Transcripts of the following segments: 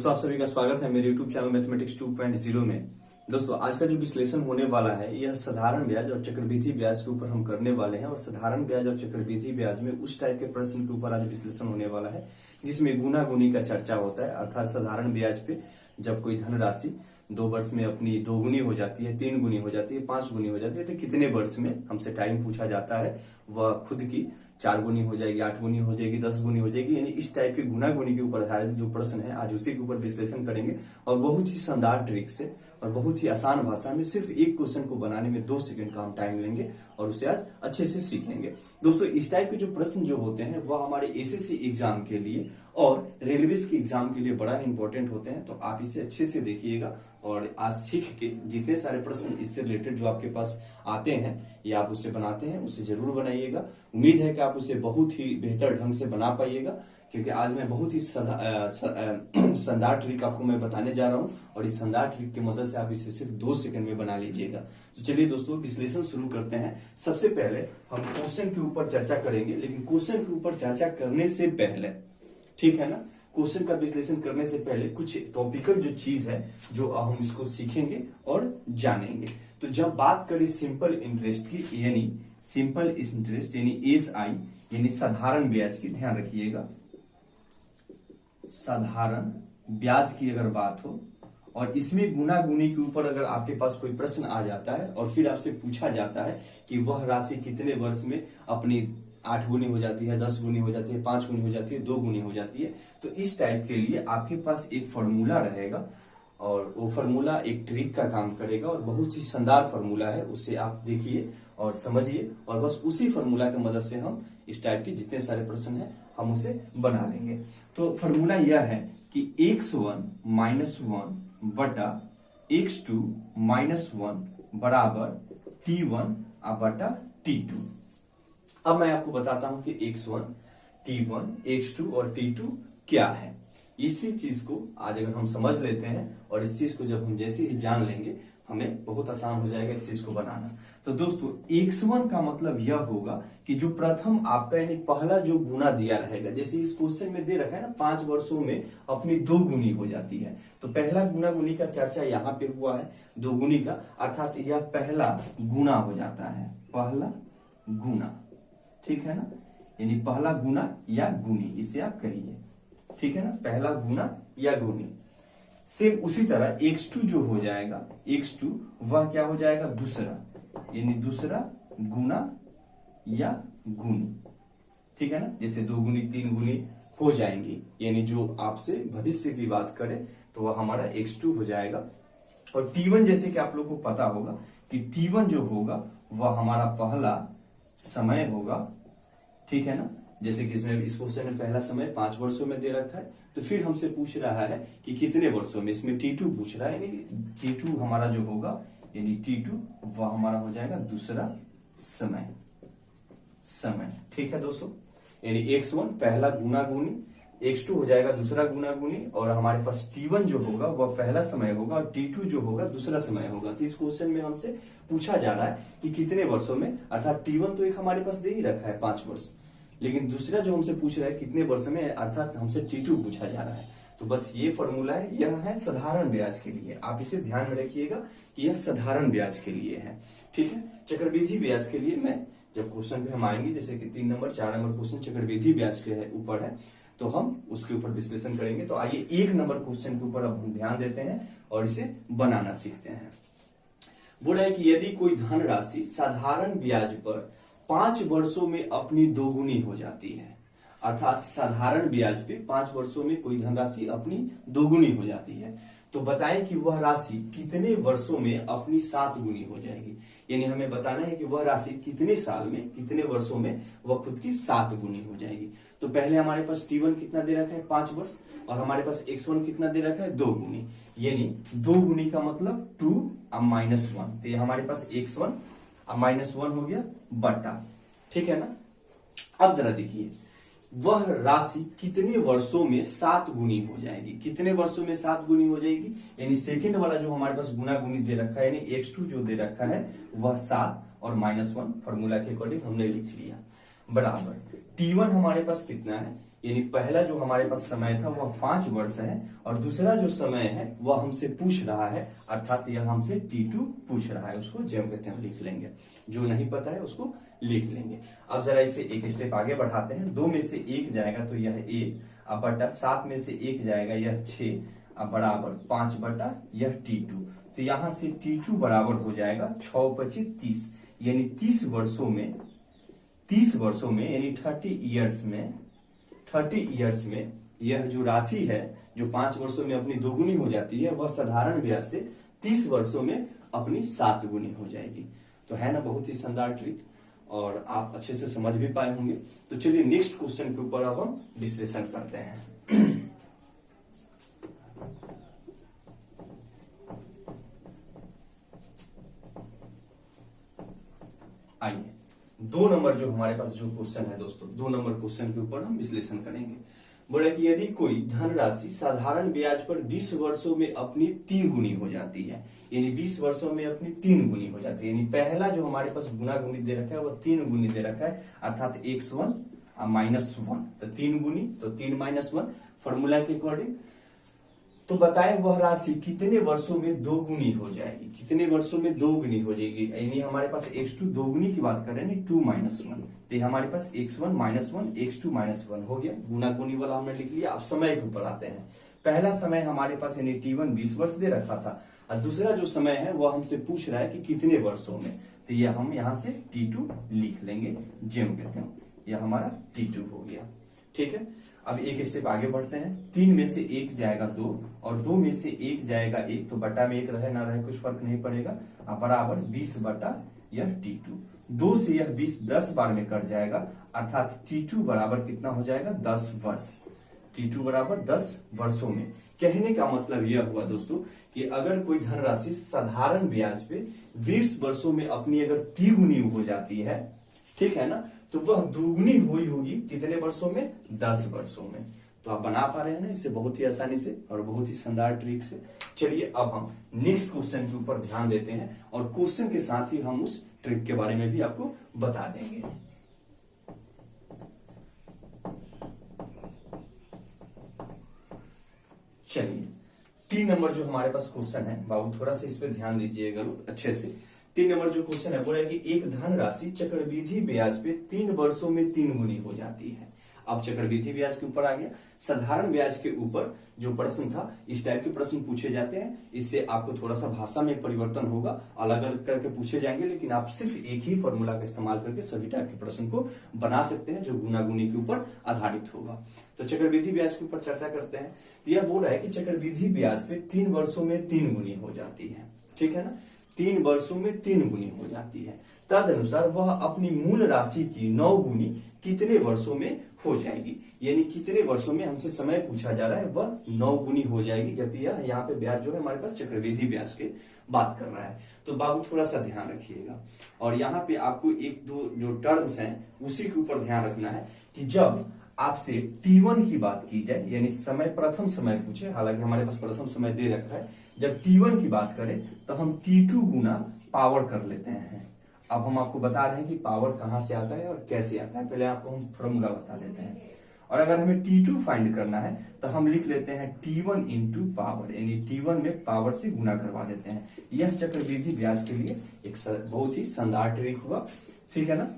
दोस्तों आप सभी का स्वागत है मेरे YouTube चैनल मैथमेटिक्स 2.0 में। दोस्तों आज का जो विश्लेषण होने वाला है यह साधारण ब्याज और चक्रवृद्धि ब्याज के ऊपर हम करने वाले हैं। और साधारण ब्याज और चक्रवृद्धि ब्याज में उस टाइप के प्रश्न के ऊपर आज विश्लेषण होने वाला है जिसमें गुना गुनी का चर्चा होता है। अर्थात साधारण ब्याज पे जब कोई धनराशि 2 वर्ष में अपनी 2 गुनी हो जाती है, 3 गुनी हो जाती है, 5 गुनी हो जाती है, तो कितने वर्ष में हमसे टाइम पूछा जाता है वह खुद की 4 गुनी हो जाएगी, 8 गुनी हो जाएगी, 10 गुनी हो जाएगी। यानी इस टाइप के गुना गुनी के ऊपर आधारित जो प्रश्न है आज उसी के ऊपर विश्लेषण करेंगे और बहुत ही शानदार ट्रिक से और बहुत ही आसान भाषा में सिर्फ एक क्वेश्चन को बनाने में 2 सेकंड का हम टाइम लेंगे और उसे आज अच्छे से सीख लेंगे। दोस्तों इस टाइप के जो प्रश्न जो होते हैं वह हमारे एसएससी एग्जाम के लिए और रेलवे के एग्जाम के लिए बड़ा इंपॉर्टेंट होते हैं। तो आप इसे अच्छे से देखिएगा और आज सीख के जितने सारे प्रश्न इससे रिलेटेड जो आपके पास आते हैं या आप उसे बनाते हैं उसे जरूर बनाइएगा। उम्मीद है कि आप उसे बहुत ही बेहतर ढंग से बना पाइएगा क्योंकि आज मैं बहुत ही शानदार ट्रिक आपको मैं बताने जा रहा हूं और इस शानदार ट्रिक की मदद से आप इसे सिर्फ 2 सेकंड में बना लीजिएगा। तो चलिए दोस्तों विश्लेषण शुरू करते हैं। सबसे पहले हम क्वेश्चन के ऊपर चर्चा करेंगे, लेकिन क्वेश्चन के ऊपर चर्चा करने से पहले, ठीक है ना, क्वेश्चन का विश्लेषण करने से पहले कुछ टॉपिकल जो चीज है जो हम इसको सीखेंगे और जानेंगे। तो जब बात करें सिंपल इंटरेस्ट की यानी सिंपल इंटरेस्ट यानी एसआई यानी साधारण ब्याज की, ध्यान रखिएगा साधारण ब्याज की अगर बात हो और इसमें गुना गुनी के ऊपर अगर आपके पास कोई प्रश्न आ जाता है और फिर आपसे पूछा जाता है कि वह राशि कितने वर्ष में अपनी 8 गुनी हो जाती है, 10 गुनी हो जाती है, 5 गुनी हो जाती है, 2 गुनी हो जाती है, तो इस टाइप के लिए आपके पास एक फॉर्मूला रहेगा और वो फॉर्मूला एक ट्रिक का काम करेगा और बहुत ही शानदार फॉर्मूला है। उसे आप देखिए और समझिए और बस उसी फॉर्मूला की मदद से हम इस टाइप के जितने सारे प्रश्न हैं हम उसे बना लेंगे। तो फॉर्मूला यह है कि x1 - 1 बटा x2 - 1 बराबर t1 बटा t2। अब मैं आपको बताता हूं कि x1, t1, x2 और t2 क्या है। इसी चीज को आज अगर हम समझ लेते हैं और इस चीज को जब हम जैसे ही जान लेंगे हमें बहुत आसान हो जाएगा इस चीज को बनाना। तो दोस्तों x1 का मतलब यह होगा कि जो प्रथम आपका यानी पहला जो गुना दिया रहेगा, जैसे इस क्वेश्चन में दे रखा है ना 5 वर्षों में अपनी 2 गुनी हो जाती है, तो पहला गुना गुनी का चर्चा यहाँ पे हुआ है 2 गुनी का, अर्थात यह पहला गुना हो जाता है, पहला गुना, ठीक है ना, यानी पहला गुना या गुनी इसे आप कहिए, ठीक है ना, पहला गुना या गुनी। सेम उसी तरह x2 जो हो जाएगा, x2 वह क्या हो जाएगा दूसरा, यानी दूसरा गुना या गुनी, ठीक है ना, जैसे 2 गुनी 3 गुनी हो जाएंगी, यानी जो आपसे भविष्य की बात करें तो वह हमारा x2 हो जाएगा। और t1 जैसे कि आप लोग को पता होगा कि t1 जो होगा वह हमारा पहला समय होगा, ठीक है ना, जैसे कि इसमें इस क्वेश्चन में पहला समय 5 वर्षों में दे रखा है, तो फिर हमसे पूछ रहा है कि कितने वर्षों में, इसमें t2 पूछ रहा है, यानी t2 हमारा जो होगा यानी t2 वह हमारा हो जाएगा दूसरा समय, ठीक है दोस्तों, यानी x1 पहला गुना गुनी, x2 हो जाएगा दूसरा गुना गुनी और हमारे पास t1 जो होगा वह पहला समय होगा और t2 जो होगा दूसरा समय होगा। तो इस क्वेश्चन में हमसे पूछा जा रहा है कि कितने वर्षों में, अर्थात t1 तो एक हमारे पास दे ही रखा है 5 वर्ष, लेकिन दूसरा जो हमसे पूछ रहा है कितने वर्ष में, अर्थात हमसे t2 पूछा जा रहा है। तो बस ये फॉर्मूला है, यह है साधारण ब्याज के लिए, आप इसे ध्यान में रखिएगा कि यह साधारण ब्याज के लिए है, ठीक है। चक्रवृद्धि ब्याज के लिए मैं जब क्वेश्चन पे हम आएंगे, जैसे कि 3 नंबर 4 नंबर क्वेश्चन चक्रवृद्धि ब्याज के ऊपर है तो हम उसके ऊपर विश्लेषण करेंगे। तो आइए 1 नंबर क्वेश्चन के ऊपर अब हम ध्यान देते हैं और इसे बनाना सीखते हैं। बोला है कि यदि कोई धनराशि साधारण ब्याज पर 5 वर्षों में अपनी 2 गुनी हो जाती है, अर्थात साधारण ब्याज पे 5 वर्षों में कोई धनराशि अपनी 2 गुनी हो जाती है, तो बताएं कि वह राशि कितने वर्षों में अपनी 7 गुनी हो जाएगी। यानी हमें बताना है कि वह राशि कितने साल में, कितने वर्षों में वह खुद की 7 गुनी हो जाएगी। तो पहले हमारे पास t1 कितना दे रखा है 5 वर्ष और हमारे पास x1 कितना दे रखा है 2 गुनी, यानी 2 गुनी का मतलब 2 अब -1, तो ये हमारे पास x1 अब -1 हो गया बटा, ठीक है ना। अब जरा देखिए वह राशि कितने वर्षों में 7 गुनी हो जाएगी, कितने वर्षों में 7 गुनी हो जाएगी, यानी सेकंड वाला जो हमारे पास गुना गुनी दे रखा है यानी x2 जो दे रखा है वह 7 और -1 फॉर्मूला के अकॉर्डिंग हमने लिख लिया बराबर T1 हमारे पास कितना है, यानी पहला जो हमारे पास समय था वह 5 वर्ष है, और दूसरा जो समय है वह हमसे पूछ रहा है, अर्थात यह हमसे T2 पूछ रहा है, उसको जब कहते हैं लिख लेंगे, जो नहीं पता है उसको लिख लेंगे। अब जरा इसे एक स्टेप आगे बढ़ाते हैं। 2 में से 1 जाएगा तो यह 1, अब बटा 7 में से 1 जाएगा यह 6, अब बराबर 5 बटा यह T2। तो यहां से T2 बराबर हो जाएगा 6 × 25 30, यानी 30 वर्षों में यानी 30 ईयर्स में यह जो राशि है जो 5 वर्षों में अपनी 2 गुनी हो जाती है, वह साधारण ब्याज से 30 वर्षों में अपनी 7 गुनी हो जाएगी। तो है ना बहुत ही शानदार ट्रिक, और आप अच्छे से समझ भी पाए होंगे। तो चलिए नेक्स्ट क्वेश्चन के ऊपर अब हम विश्लेषण करते हैं। आइए 2 नंबर जो हमारे पास जो क्वेश्चन है दोस्तों, 2 नंबर क्वेश्चन के ऊपर हम विश्लेषण करेंगे। बोला कि यदि कोई धनराशि साधारण ब्याज पर 20 वर्षों में अपनी 3 गुनी हो जाती है, यानी 20 वर्षों में अपनी 3 गुनी हो जाती है, यानी पहला जो हमारे पास गुना गुनी दे रखा है वह 3 गुनी दे रखा है, अर्थात x1 -1, तो 3 गुनी, तो 3 - 1 फॉर्मूला के अकॉर्डिंग। तो बताएं वह राशि कितने वर्षों में 2 गुनी हो जाएगी, कितने वर्षों में 2 गुनी हो जाएगी, यानी हमारे पास x2 2 गुनी की बात कर रहे हैं, 2 - 1, तो हमारे पास x1 - 1 x2 - 1 हो गया, गुना गुनी वाला हमने लिख लिया। अब समय के ऊपर आते हैं। पहला समय हमारे पास यानी T1 20 वर्ष दे रखा था, और दूसरा जो समय है वह हमसे पूछ रहा है कि कितने वर्षों में, तो यह हम यहाँ से T2 लिख लेंगे, जेम कहते हैं, यह हमारा T2 हो गया। ठीक है, अब एक स्टेप आगे बढ़ते हैं। 3 में से 1 जाएगा 2, और 2 में से 1 जाएगा 1, तो बटा में 1 रहे ना रहे कुछ फर्क नहीं पड़ेगा, बराबर 20 बटा यह T2। 2 से यह 20 10 बार में कट जाएगा, अर्थात T2 बराबर कितना हो जाएगा 10 वर्ष। T2 बराबर 10 वर्षों में। कहने का मतलब यह हुआ दोस्तों कि अगर कोई धनराशि साधारण ब्याज पे 20 वर्षों में अपनी अगर 3 गुनी हो जाती है, ठीक है ना, तो वह दुगुनी हुई होगी कितने वर्षों में, 10 वर्षों में। तो आप बना पा रहे हैं ना इसे बहुत ही आसानी से और बहुत ही शानदार ट्रिक से। चलिए अब हम नेक्स्ट क्वेश्चन के ऊपर ध्यान देते हैं, और क्वेश्चन के साथ ही हम उस ट्रिक के बारे में भी आपको बता देंगे। चलिए 3 नंबर जो हमारे पास क्वेश्चन है, बाबू थोड़ा सा इस पे ध्यान दीजिएगा अच्छे से। 3 नंबर जो क्वेश्चन है बोला कि एक धनराशि चक्रवृद्धि ब्याज पे 3 वर्षों में 3 गुनी हो जाती है। अब चक्रवृद्धि ब्याज के ऊपर आ गया। साधारण ब्याज के ऊपर जो प्रश्न था, इस टाइप के प्रश्न पूछे जाते हैं, इससे आपको थोड़ा सा भाषा में परिवर्तन होगा, अलग अलग करके पूछे जाएंगे, लेकिन आप सिर्फ एक ही फॉर्मूला का इस्तेमाल करके सभी टाइप के प्रश्न को बना सकते हैं जो गुना गुनी के ऊपर आधारित होगा। तो चक्रवृद्धि ब्याज के ऊपर चर्चा करते हैं। तो यह बोल रहा है कि चक्रवृद्धि ब्याज पे 3 वर्षों में 3 गुनी हो जाती है, ठीक है ना, 3 वर्षों में 3 गुनी हो जाती है। तद अनुसार वह अपनी मूल राशि की 9 गुनी कितने वर्षों में हो जाएगी, यानी कितने वर्षों में हमसे समय पूछा जा रहा है, वह 9 गुनी हो जाएगी, जबकि यह यहाँ पे ब्याज जो है हमारे पास चक्रवृद्धि ब्याज के बात कर रहा है। तो बाबू थोड़ा सा ध्यान रखिएगा, और यहाँ पे आपको 1-2 जो टर्म्स हैं उसी के ऊपर ध्यान रखना है कि जब आपसे T1 की बात की जाए, यानी समय प्रथम समय पूछे, हालांकि हमारे पास प्रथम समय दे रखा है, जब T1 की बात करें तो हम T2 गुना पावर कर लेते हैं। अब हम आपको बता रहे हैं कि पावर कहां से आता है और कैसे आता है, पहले आपको हम फॉर्मूला बता देते हैं। और अगर हमें T2 फाइंड करना है तो हम लिख लेते हैं T1 इंटू पावर, यानी T1 में पावर से गुना करवा देते हैं। यह चक्रवृद्धि ब्याज के लिए एक बहुत ही शानदार ट्रिक हुआ, ठीक है ना।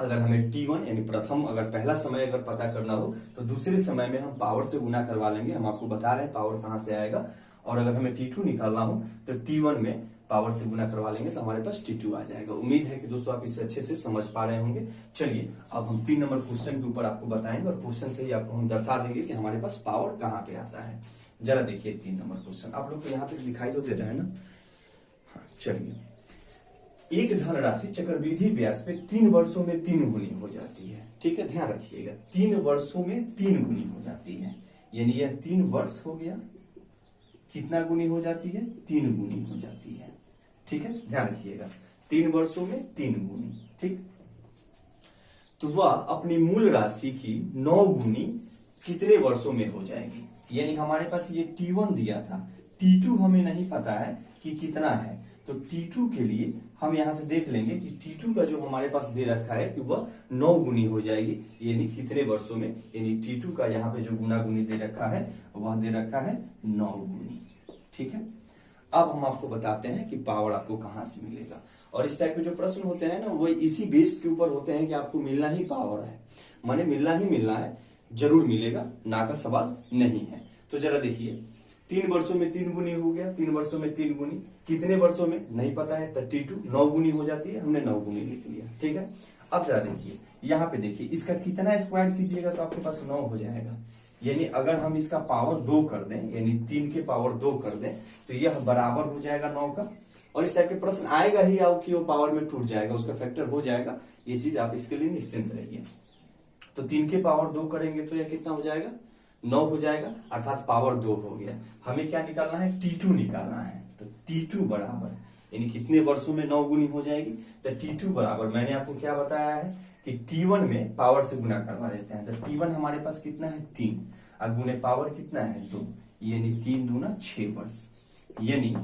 अगर हमें T1 यानी प्रथम अगर पहला समय अगर पता करना हो तो दूसरे समय में हम पावर से गुना करवा लेंगे, हम आपको बता रहे हैं पावर कहां से आएगा। और अगर हमें T2 निकालना हो तो T1 में पावर से गुना करवा लेंगे तो हमारे पास T2 आ जाएगा। उम्मीद है कि दोस्तों आप इसे अच्छे से समझ पा रहे होंगे। चलिए अब हम 3 नंबर क्वेश्चन के ऊपर आपको बताएंगे, और क्वेश्चन से ही आपको हम दर्शा देंगे कि हमारे पास पावर कहाँ पे आता है। जरा देखिए 3 नंबर क्वेश्चन, आप लोग को यहाँ पे दिखाई तो दे रहा है ना। हाँ, चलिए एक धनराशि चक्रवृद्धि ब्याज पे 3 वर्षों में 3 गुनी हो जाती है, ठीक है, ध्यान रखिएगा 3 वर्षों में 3 गुनी हो जाती है, यानी यह 3 वर्ष हो गया, कितना गुनी हो जाती है, 3 गुनी हो जाती है, ठीक है, ध्यान रखिएगा 3 वर्षों में 3 गुनी, ठीक। तो वह अपनी मूल राशि की 9 गुनी कितने वर्षों में हो जाएगी, यानी हमारे पास ये T1 दिया था, T2 हमें नहीं पता है कि कितना है, तो T2 के लिए हम यहां से देख लेंगे कि T2 का जो हमारे पास दे रखा है कि वह 9 गुनी हो जाएगी, यानी कितने वर्षों में, यानी T2 का यहाँ पे जो गुना गुनी दे रखा है वह दे रखा है 9 गुनी। ठीक है, अब हम आपको बताते हैं कि पावर आपको कहां से मिलेगा। और इस टाइप के जो प्रश्न होते हैं ना वो इसी बेस्ड के ऊपर होते हैं कि आपको मिलना ही पावर है, माने मिलना ही मिलना है, जरूर मिलेगा, ना का सवाल नहीं है। तो जरा देखिए 3 वर्षों में 3 गुनी हो गया, 3 वर्षों में 3 गुनी, कितने वर्षों में नहीं पता है, तो T2 9 गुनी हो जाती है, हमने 9 गुनी लिख लिया। ठीक है, अब जरा देखिए यहाँ पे देखिए इसका कितना स्क्वायर कीजिएगा तो आपके पास 9 हो जाएगा, यानी अगर हम इसका पावर 2 कर दें, यानी 3 के पावर 2 कर दें तो यह बराबर हो जाएगा 9 का। और इस टाइप के प्रश्न आएगा ही आओ कि वो पावर में टूट जाएगा, उसका फैक्टर हो जाएगा, ये चीज आप इसके लिए निश्चिंत रहिए। तो 3 के पावर 2 करेंगे तो यह कितना हो जाएगा, 9 हो जाएगा, अर्थात पावर 2 हो गया। हमें क्या निकालना है, T2 निकालना है। तो T2 बराबर यानी कितने वर्षों में 9 गुनी हो जाएगी, तो T2 बराबर मैंने आपको क्या बताया है कि T1 में पावर से गुना करवा देते हैं। तो T1 हमारे पास कितना है 3, और गुने पावर कितना है 2, यानी 3 दूना 6 वर्ष। यानी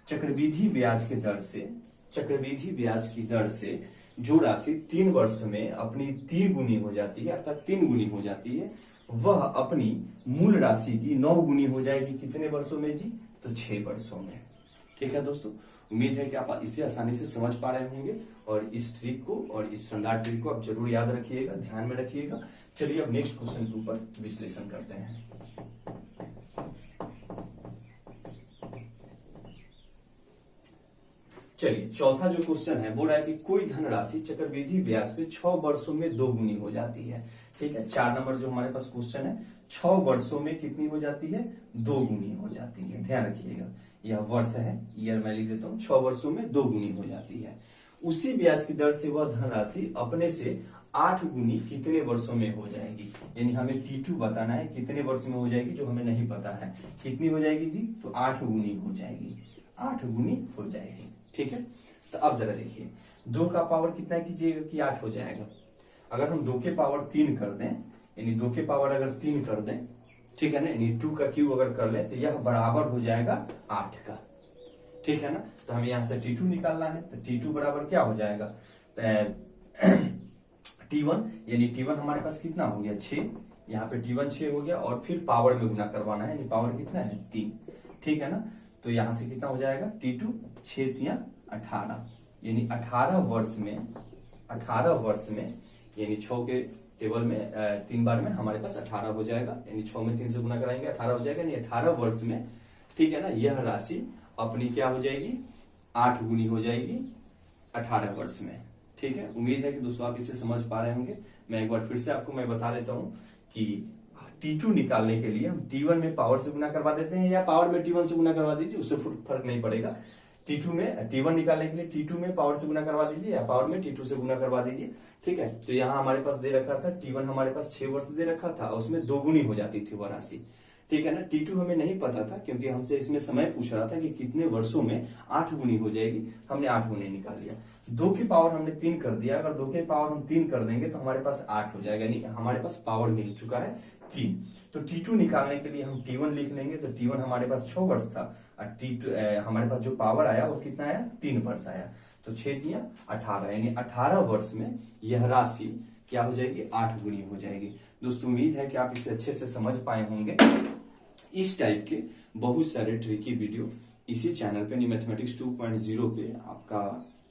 चक्रवृद्धि ब्याज के दर से, चक्रवृद्धि ब्याज की दर से जो राशि 3 वर्ष में अपनी 3 गुनी हो जाती है, अर्थात 3 गुनी हो जाती है, वह अपनी मूल राशि की 9 गुनी हो जाएगी कितने वर्षों में जी, तो 6 वर्षों में। ठीक है दोस्तों, उम्मीद है कि आप इसे आसानी से समझ पा रहे होंगे, और इस ट्रिक को और इस शानदार ट्रिक को आप जरूर याद रखिएगा, ध्यान में रखिएगा। चलिए अब नेक्स्ट क्वेश्चन के ऊपर विश्लेषण करते हैं। चलिए चौथा जो क्वेश्चन है वो रहा है कि कोई धनराशि चक्रवृद्धि ब्याज पे 6 वर्षों में 2 गुनी हो जाती है। ठीक है, 4 नंबर जो हमारे पास क्वेश्चन है, 6 वर्षों में कितनी हो जाती है, 2 गुनी हो जाती है। ध्यान रखिएगा, यह वर्ष है, ईयर मैं लिख देता हूँ, 6 वर्षों में 2 गुनी हो जाती है। उसी ब्याज की दर से वह धनराशि अपने से 8 गुनी कितने वर्षों में हो जाएगी, यानी हमें T2 बताना है कितने वर्ष में हो जाएगी, जो हमें नहीं पता है। कितनी हो जाएगी जी, तो 8 गुनी हो जाएगी, 8 गुनी हो जाएगी। ठीक है, तो अब जरा देखिए 2 का पावर कितना कीजिएगा कि 8 हो जाएगा। अगर हम 2 के पावर 3 कर दें, यानी 2 के पावर अगर 3 कर दें, ठीक है ना, यानी 2 का क्यूब अगर कर लें तो यह बराबर हो जाएगा 8 का। ठीक है ना, तो हमें यहां से T2 निकालना है। तो T2 बराबर क्या हो जाएगा, T1, यानी T1 हमारे पास कितना हो गया 6, यहाँ पे T1 6 हो गया, और फिर पावर में गुना करवाना है, यानी पावर कितना है 3। ठीक है ना, तो यहां से कितना हो जाएगा T2 6 3 18, यानी 18 वर्ष में, 18 वर्ष में, यानी 6 के टेबल में 3 बार में हमारे पास 18 हो जाएगा, यानी 6 में 3 से गुना कराएंगे 18 हो जाएगा, यानी 18 वर्ष में, ठीक है ना, यह राशि अपनी क्या हो जाएगी, 8 गुनी हो जाएगी 18 वर्ष में। ठीक है, उम्मीद है कि दोस्तों आप इसे समझ पा रहे होंगे। मैं एक बार फिर से आपको मैं बता देता हूं कि T2 निकालने के लिए हम T1 में पावर से गुना करवा देते हैं, या पावर में T1 से गुना करवा दीजिए, उससे फर्क नहीं पड़ेगा। T1 निकालने के लिए T2 में पावर से गुना करवा दीजिए, या पावर में T2 से गुना करवा दीजिए। ठीक है, तो यहाँ हमारे पास दे रखा था T1 हमारे पास 6 वर्ष दे रखा था, उसमें 2 गुनी हो जाती थी वह राशि। ठीक है ना, T2 हमें नहीं पता था, क्योंकि हमसे इसमें समय पूछ रहा था कि कितने वर्षों में 8 गुनी हो जाएगी, हमने 8 गुनी निकाल लिया। 2 की पावर हमने 3 कर दिया, अगर 2 के पावर हम 3 कर देंगे तो हमारे पास 8 हो जाएगा, यानी हमारे पास पावर मिल चुका है 3। तो T2 निकालने के लिए हम T1 लिख लेंगे, तो T1 हमारे पास 6 वर्ष था, और T2 हमारे पास जो पावर आया वो कितना आया, 3 वर्ष आया, तो 6 3 18, यानी 18 वर्ष में यह राशि क्या हो जाएगी, 8 गुनी हो जाएगी। दोस्तों उम्मीद है कि आप इसे अच्छे से समझ पाए होंगे। इस टाइप के बहुत सारे ट्रिकी वीडियो इसी चैनल पे मैथमेटिक्स 2.0 पे आपका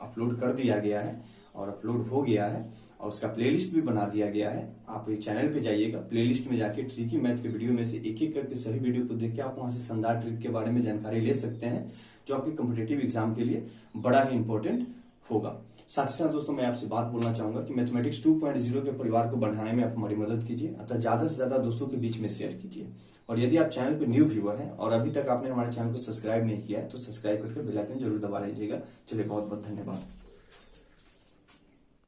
अपलोड कर दिया गया है, और अपलोड हो गया है, और उसका प्लेलिस्ट भी बना दिया गया है। आप इस चैनल पे जाइएगा, प्लेलिस्ट में जाके ट्रिकी मैथ के वीडियो में से एक एक करके सभी वीडियो को देख के आप वहां से शानदार ट्रिक के बारे में जानकारी ले सकते हैं, जो आपके कॉम्पिटेटिव एग्जाम के लिए बड़ा ही इंपॉर्टेंट होगा। साथ ही साथ दोस्तों मैं आपसे बात बोलना चाहूंगा कि मैथमेटिक्स 2.0 के परिवार को बढ़ाने में आप हमारी मदद कीजिए, अतः ज्यादा से ज्यादा दोस्तों के बीच में शेयर कीजिए। और यदि आप चैनल पे न्यू व्यूअर हैं और अभी तक आपने हमारे चैनल को सब्सक्राइब नहीं किया है, तो सब्सक्राइब करके बेल आइकन जरूर दबा लीजिएगा। चलिए बहुत बहुत धन्यवाद।